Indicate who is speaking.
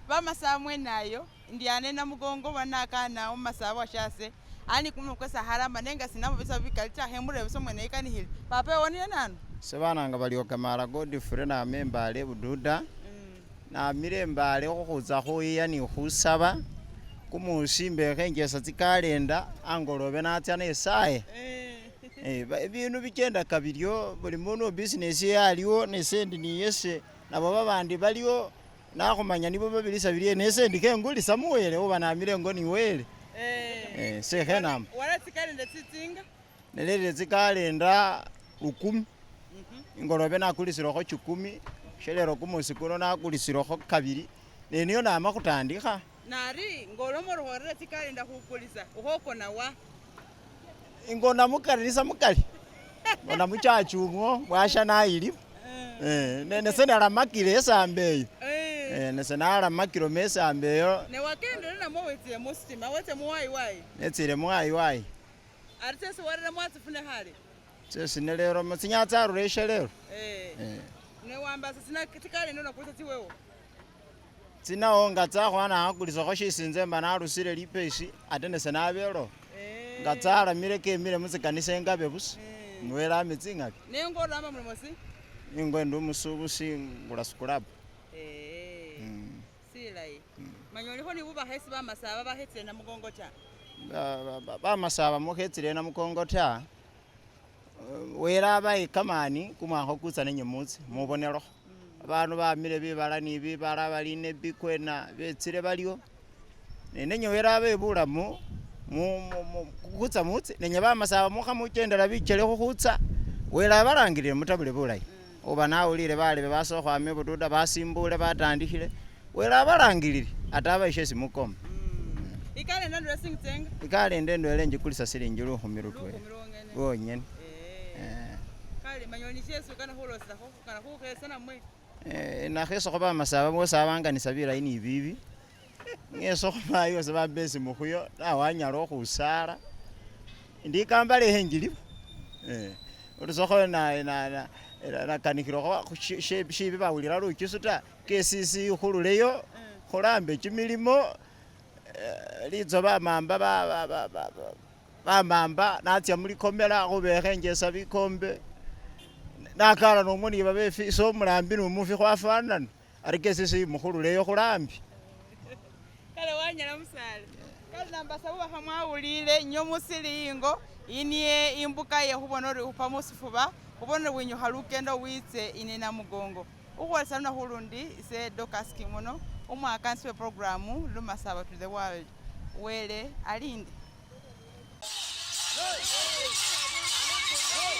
Speaker 1: Bamasaba mwenayo ndiane na mugongo banakana umasaba washase ani kumwe kwesa haramba nenga sinamo bisa bikalita hemure biso mwene ikanihili pape wonile nanu
Speaker 2: sebananga baliokamala Godfrey na membale bududa na mirembale khukhuza khuyiya ni khusaba kumusimbe khenjesa tsikalenda angolobe natya nesaye ibintu bigenda kabiryo buli mundu business yaliwo nesendi niyese nabo babandi baliwo nakhumanya nibo babilisa biliye nesendi kengulisa muwele oba namile ngo niwele sekhenamba
Speaker 1: wala tsikalenda tsitsinga
Speaker 2: nelele tsikalenda 10 ingolobe nakulisilekho 10 shelero kumusi kuno nakulisilekho 2 neniyo nama khutandikha
Speaker 1: nari ngolomoro horere tsikalenda khukulisa ukhokona wa
Speaker 2: ingona mukalisa mukali ngona muchachungo bwasha naili nene senala makile esambeyo nese nala makilo mesambeyo
Speaker 1: ne wakendo na mowetse mustima wetse muwayi
Speaker 2: netsile muwayi
Speaker 1: aritese warera mwatsifune hali
Speaker 2: sesi nelero musinyatsa rureshe lero
Speaker 1: ne wambasa sina tsikalenda nakulisa tsiwewo
Speaker 2: tsinawo nga tsakhwana akulisakho shisinze mba nalusile lipesi ate nese nabelo nga tsalamile kemile mutsikanisa engabe busi nwela amitsingabi
Speaker 1: nengo ramba mulimosi
Speaker 2: ingwe ndi umusubusi ngula sukulabu
Speaker 1: silayi manyolikho ni bubahesi bamasaba bahetsile na mugongo ta
Speaker 2: bamasaba mukhetsile na mugongo ta wela abayikamani kumwakho kutsa nenyemutsi mubonelokho abantu bamile bibala ni bibala baline bikwena betsile baliwo nenyowela abebulamu kutsa mutsi nenye bamasaba mukha mukendela bichele khukhutsa wela balangilile mutabule bulayi oba nawulile balebe basokho ame bududa basimbule batandikhile wela balangilile ate abaishesi mukoma
Speaker 1: ikalenda dressing tsenga
Speaker 2: ikalenda ndwele njikulisa silingi 100 bonyene
Speaker 1: kale manyoni chesu kana khulosakho kana khukhesana mwe
Speaker 2: nakheso khoba masaba bosa abanganisa bilayi ni bibi ngeso khobayo sebabesi mukhuyo nawanyala khusala ndikambale henjilibo ulisokho na kanikiro shibi bawulira lukisuta kesisi khululeyo khulambe chimilimo lizo bamamba natya mulikomela khubekhenjesa bikombe nakala nomoni babefi so mulambi numufi khwafanana ari kesisi mukhululeyo khulambi
Speaker 1: kale wanyala musale kale nambasa bubakha mwawulile nyo musilingo iniye imbuka ye khubona uri upamusifuba ubona winyuha lukendo witse inena mugongo ukhwalisa na khulundi ise Dorcas Kimono umwakansi we programu lumasaba to the world wele alinde